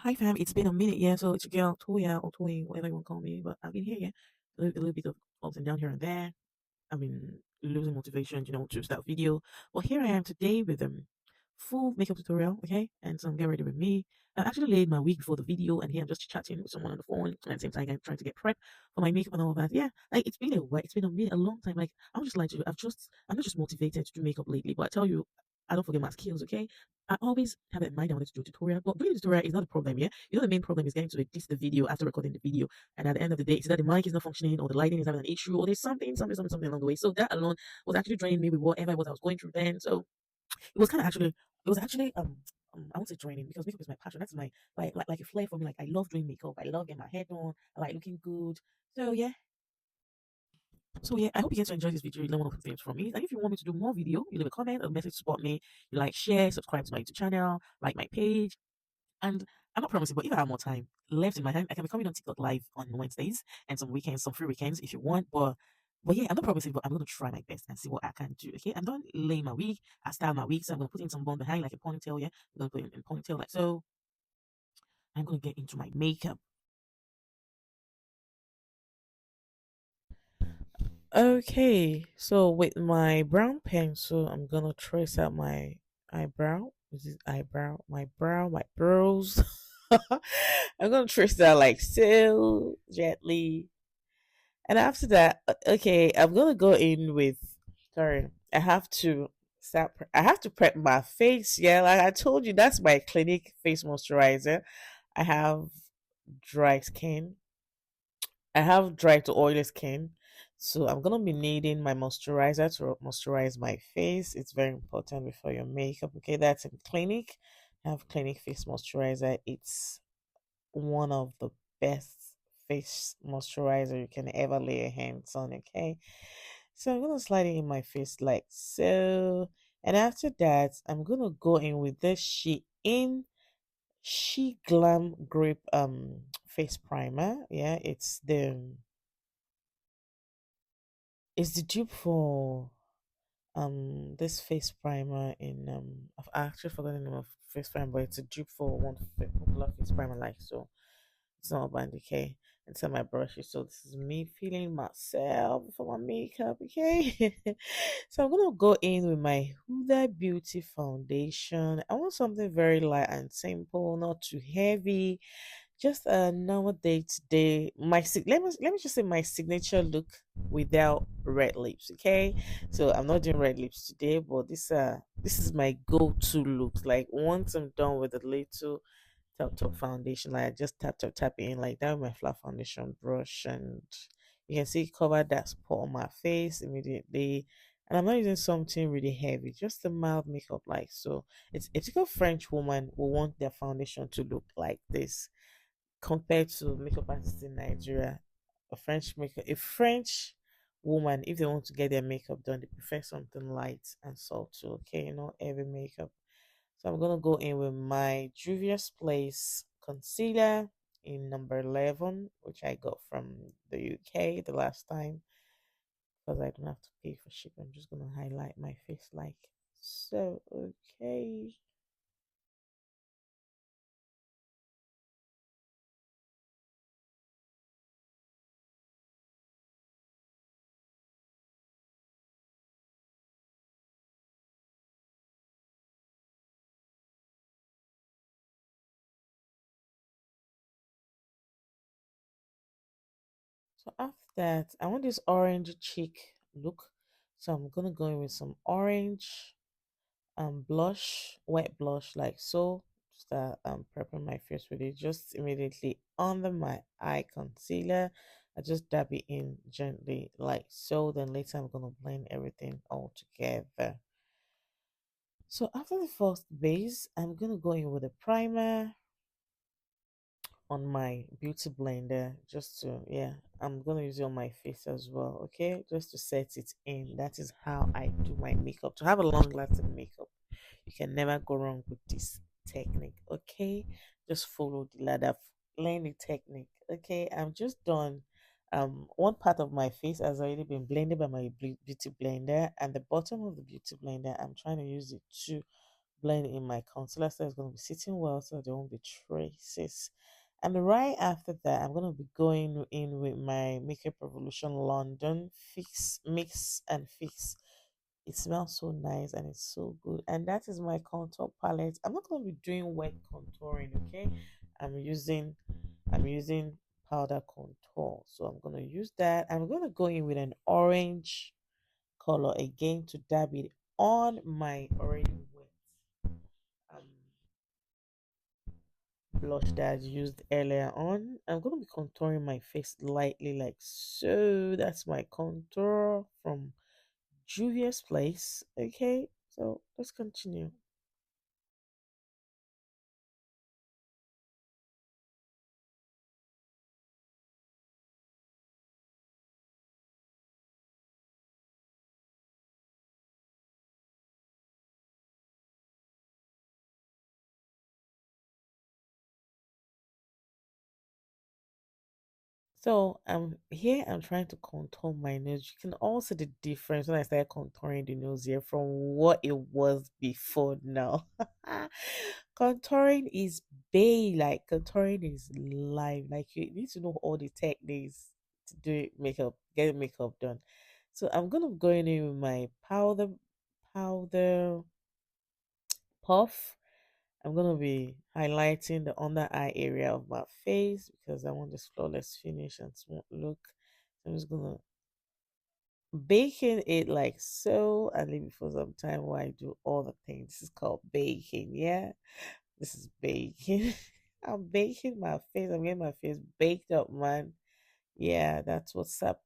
Hi fam, it's been a minute, yeah. So it's your girl Toya or Toy, whatever you want to call me. But I've been here, yeah. A little bit of ups and down here and there. I've been losing motivation, to start video. But here I am today with full makeup tutorial, okay? And so get ready with me. I actually laid my week before the video, and here I'm just chatting with someone on the phone, and at the same time I'm trying to get prep for my makeup and all that. Yeah, like it's been a while, it's been a minute, a long time. Like I'm just like you, I'm not just motivated to do makeup lately, but I tell you, I don't forget my skills, okay? I always have it in mind I wanted to do a tutorial, but doing the tutorial is not a problem, yeah? The main problem is getting to edit the video after recording the video. And at the end of the day, it's that the mic is not functioning or the lighting is having an issue or there's something along the way. So that alone was actually draining me with whatever it was I was going through then. So it was kind of actually, it was actually, I won't say draining because makeup is my passion. That's my, like a flair for me. Like I love doing makeup. I love getting my hair done. I like looking good. So yeah. So yeah, I hope you guys enjoy this video. You learn one of the things from me. And if you want me to do more video, you leave a comment, a message to support me. You like, share, subscribe to my YouTube channel, like my page. And I'm not promising, but if I have more time left in my hand, I can be coming on TikTok live on Wednesdays and some weekends, some free weekends if you want. But yeah, I'm not promising, but I'm gonna try my best and see what I can do. Okay, I'm done laying my wig. I style my wig, so I'm gonna put in some bun behind like a ponytail. Yeah, I'm gonna put in ponytail like so. I'm gonna get into my makeup. Okay, so with my brown pencil, I'm gonna trace out my eyebrow. This is eyebrow, my brow, my brows. I'm gonna trace that like so gently. And after that, okay, I'm gonna go in with. Sorry, I have to start. I have to prep my face. Yeah, like I told you, that's my Clinique face moisturizer. I have dry skin. I have dry to oily skin, so I'm gonna be needing my moisturizer to moisturize my face. It's very important before your makeup. Okay, that's in Clinique. I have Clinique face moisturizer. It's one of the best face moisturizer you can ever lay your hands on. Okay, so I'm gonna slide it in my face like so, and after that, I'm gonna go in with this She Glam Grip face primer. Yeah, it's the dupe for this face primer in I've actually forgotten the name of face primer, but it's a dupe for one popular face primer like so. It's not about okay. Inside my brushes. So this is me feeling myself for my makeup, okay? So I'm gonna go in with my Huda Beauty foundation. I want something very light and simple, not too heavy. Just a normal day to day. Let me just say my signature look without red lips, okay? So I'm not doing red lips today, but this is my go-to look. Like once I'm done with a little top foundation, like I just tap it in like that with my flat foundation brush, and you can see cover that spot on my face immediately. And I'm not using something really heavy, just a mild makeup like so. It's a typical French woman will want their foundation to look like this compared to makeup artists in Nigeria. A French woman, if they want to get their makeup done, they prefer something light and subtle. Okay, not heavy makeup. So I'm gonna go in with my Juvia's Place concealer in number 11, which I got from the UK the last time because I don't have to pay for shipping. I'm just gonna highlight my face like so. Okay. So after that, I want this orange cheek look. So I'm gonna go in with some orange blush, wet blush like so. Start prepping my face with it just immediately under my eye concealer. I just dab it in gently like so. Then later I'm gonna blend everything all together. So after the first base, I'm gonna go in with a primer on my beauty blender just to yeah, I'm gonna use it on my face as well, okay, just to set it in. That is how I do my makeup. To have a long lasting makeup, you can never go wrong with this technique, okay? Just follow the ladder, learn the technique, okay? I'm just done. One part of my face has already been blended by my beauty blender, and the bottom of the beauty blender I'm trying to use it to blend in my concealer so it's going to be sitting well so there won't be traces. And right after that, I'm going to be going in with my Makeup Revolution London Fix Mix and Fix. It smells so nice and it's so good. And that is my contour palette. I'm not going to be doing wet contouring, okay? I'm using I'm using powder contour. So I'm going to use that. I'm going to go in with an orange color again to dab it on my already wet um blush that I used earlier on. I'm going to be contouring my face lightly like so. That's my contour from Juvia's Place. Okay, so let's continue. So here I'm trying to contour my nose. You can all see the difference when I started contouring the nose here from what it was before now. Contouring is like contouring is live. Like you need to know all the techniques to do makeup, get makeup done. So I'm gonna go in here with my powder puff. I'm gonna be highlighting the under eye area of my face because I want this flawless finish and smooth look. So I'm just gonna baking it like so and leave it for some time while I do all the things. This is called baking, yeah. This is baking. I'm baking my face. I'm getting my face baked up, man. Yeah, that's what's up.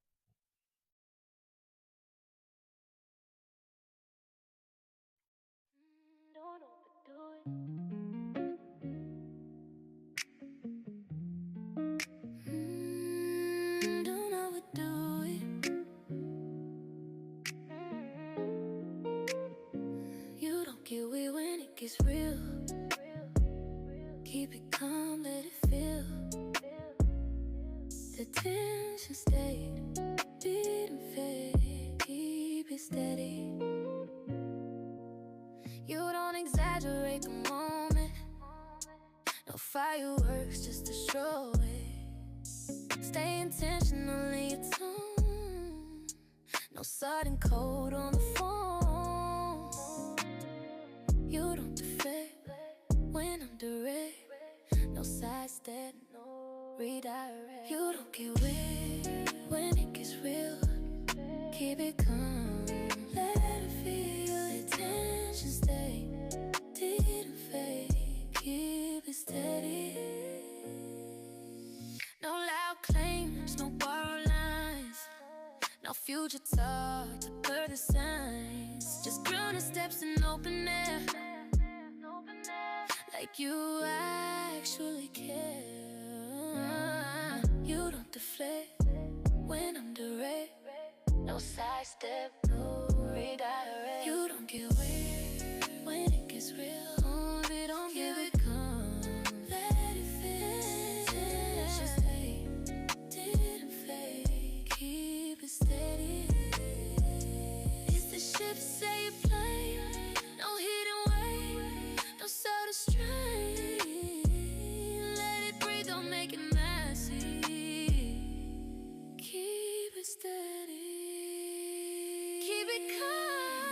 Don't overdo it. You don't get weird when it gets real. Keep it calm, let it feel. The tension stayed, didn't fade. Keep it steady. You don't exaggerate the moment. No fireworks, just a show it. Stay intentional in your tone. No sudden code on the phone. You don't deflect when I'm direct. No sidestep, no redirect. You don't get weird when it gets real. Keep it calm, let it feel. Attention stay, didn't fade. Keep it steady. No loud claims, no borrowed lines. No future talk to blur the signs. Just grounded steps in open air. Like you actually care. You don't deflect when I'm direct. No sidestep, no redirect. You don't get weird when it gets real. Hold it on, give it calm. Let it fit. Just stay, didn't fade. Keep it steady. It's the ship say you play. No hidden way, no subtle strain. Let it breathe, don't make it messy. Keep it steady. Keep it calm.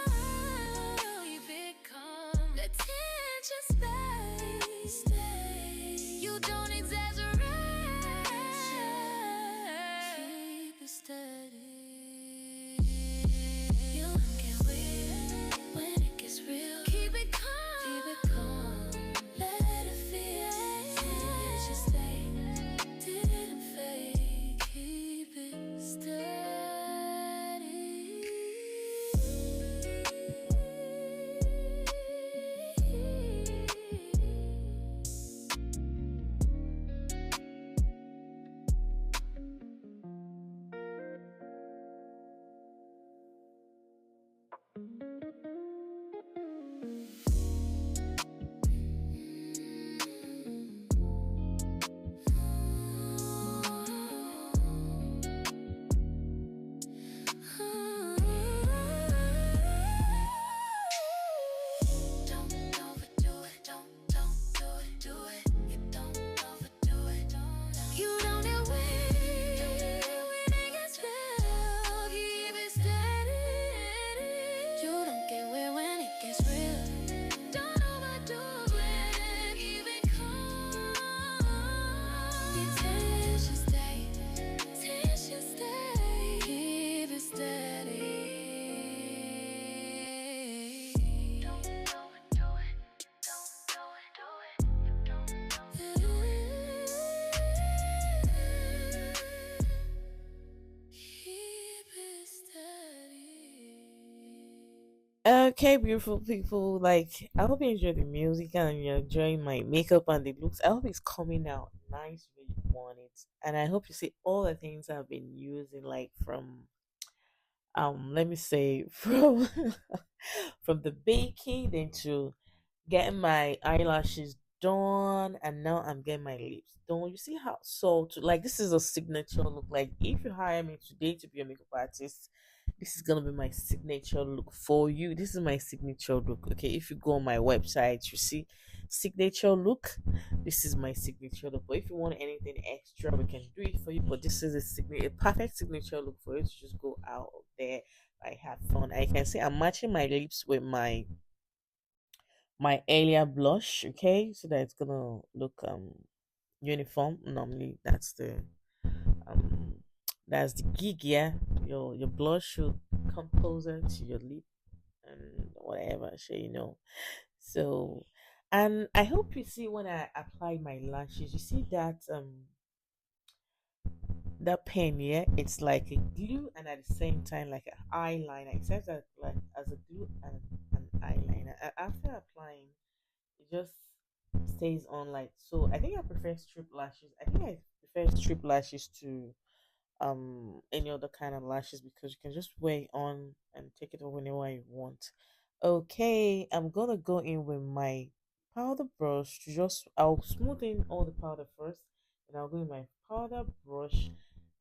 Okay, beautiful people. Like, I hope you enjoy the music and you're enjoying my makeup and the looks. I hope it's coming out nice where you want it. And I hope you see all the things I've been using, like from let me say from from the baking then to getting my eyelashes done, and now I'm getting my lips done. You see how, so to like, this is a signature look. Like, if you hire me today to be a makeup artist, this is gonna be my signature look for you. This is my signature look. Okay, if you go on my website, you see signature look. This is my signature look. But if you want anything extra, we can do it for you. But this is a perfect signature look for you to just go out there. I have fun. I can see I'm matching my lips with my earlier blush, okay, so that it's gonna look uniform. Normally um that's the gig, yeah. Your blush should come closer to your lip and whatever shit, so, and I hope you see when I apply my lashes, you see that pen, yeah, it's like a glue and at the same time like an eyeliner. It serves as like as a glue and an eyeliner. After applying, it just stays on like so. I think I prefer strip lashes. I think I prefer strip lashes to any other kind of lashes because you can just wear it on and take it off whenever you want. Okay, I'm gonna go in with my powder brush to just, I'll smooth in all the powder first, and I'll go in my powder brush.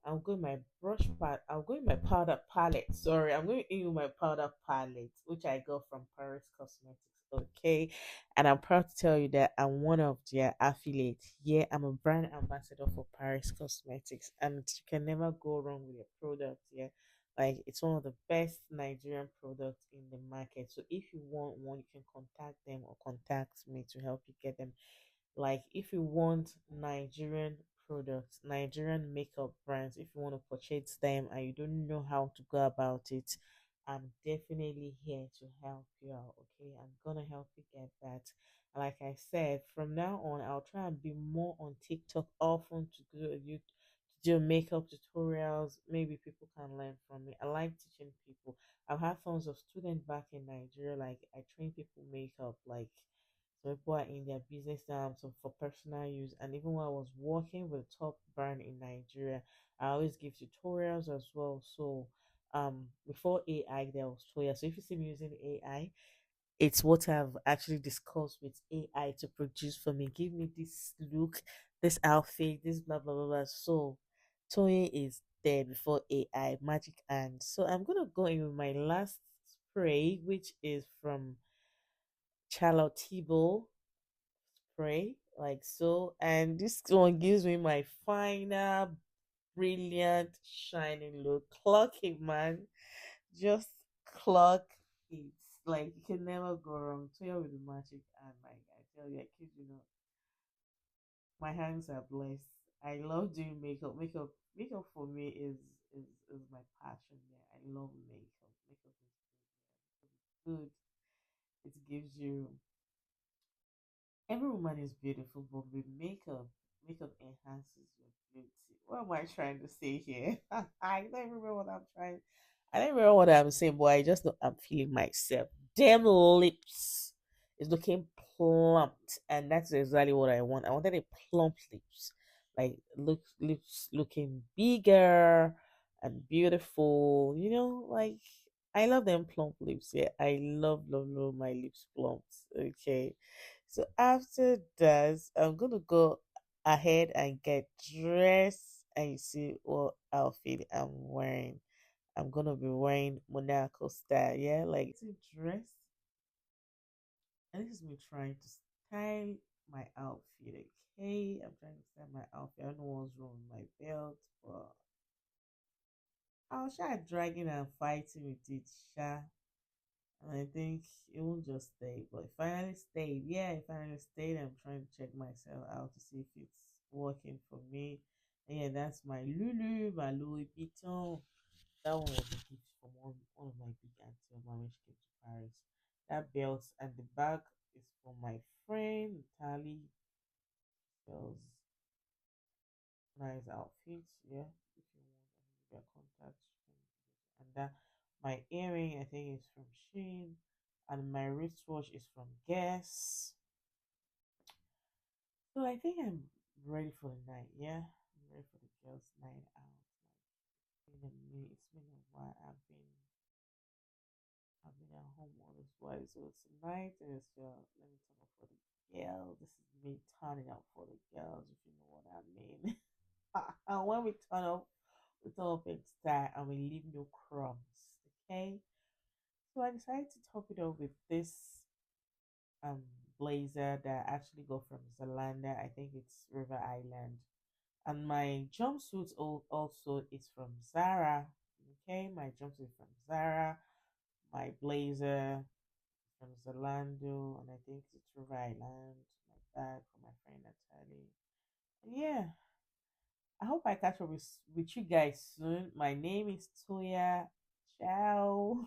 I'm going my brush pad. I'm going my powder palette. Sorry, I'm going in with my powder palette, which I got from Paris Cosmetics. Okay, and I'm proud to tell you that I'm one of their affiliates. Yeah, I'm a brand ambassador for Paris Cosmetics, and you can never go wrong with their product. Yeah, like it's one of the best Nigerian products in the market. So if you want one, you can contact them or contact me to help you get them. Like if you want Nigerian products, Nigerian makeup brands, if you want to purchase them and you don't know how to go about it, I'm definitely here to help you out. Okay, I'm gonna help you get that. Like I said, from now on, I'll try and be more on TikTok often to do makeup tutorials. Maybe people can learn from me. I like teaching people. I've had tons of students back in Nigeria. Like I train people makeup. Like so people are in their business now, so for personal use. And even when I was working with a top brand in Nigeria, I always give tutorials as well. So before AI there was tutorials. So if you see me using AI, it's what I've actually discussed with AI to produce for me. Give me this look, this outfit, this blah blah blah blah. So Toye is there before AI, magic and so I'm gonna go in with my last spray, which is from Charlotte spray, like so. And this one gives me my final brilliant shining look. Clock it, man. Just clock it. Like you can never go wrong. Toya with the magic, and like I tell you, I kid you not, my hands are blessed. I love doing makeup. Makeup for me is my passion. Yeah, I love makeup. Makeup is good. Yeah. Makeup is good. It gives you, every woman is beautiful, but with makeup, makeup enhances your beauty. What am I trying to say here? I don't remember what I'm trying. I don't remember what I'm saying, but I just know I'm feeling myself. Damn lips is looking plumped, and that's exactly what I want. I wanted a plump lips, like lips looking bigger and beautiful. Like I love them plump lips. Yeah, I love my lips plumped. Okay, so after that, I'm gonna go ahead and get dressed, and you see what outfit I'm wearing. I'm gonna be wearing Monaco style, yeah, like it's a dress. And this is me trying to style my outfit. Okay, I'm trying to style my outfit. I don't know what's wrong with my belt, but I'll try dragging and fighting with it, sha. And I think it won't just stay, but it finally stayed. Yeah, it finally stayed. I'm trying to check myself out to see if it's working for me. And yeah, that's my Lulu, my Louis Vuitton. That one was a gift from one of my big auntie of mine when she came to Paris. That belt and the bag is from my friend Natalie. Those nice outfits. Yeah, if you want, I can give you a contact. And that my earring, I think, is from Shein. and my wristwatch is from Guess. So I think I'm ready for the night. Yeah, I'm ready for the girls' night out. Like, been a minute. It's been a while. I've been at home all this while. So tonight is let me turn up for the girls. This is me turning up for the girls, if you know what I mean. And when we turn up in style and we leave no crumbs. Okay. So I decided to top it off with this um blazer that I actually got from Zalanda. I think it's River Island. And my jumpsuit also is from Zara. Okay, my jumpsuit from Zara. My blazer from Zalando, and I think it's River Island. My bag from my friend Natalie. Yeah, I hope I catch up with you guys soon. My name is Toya. Ciao.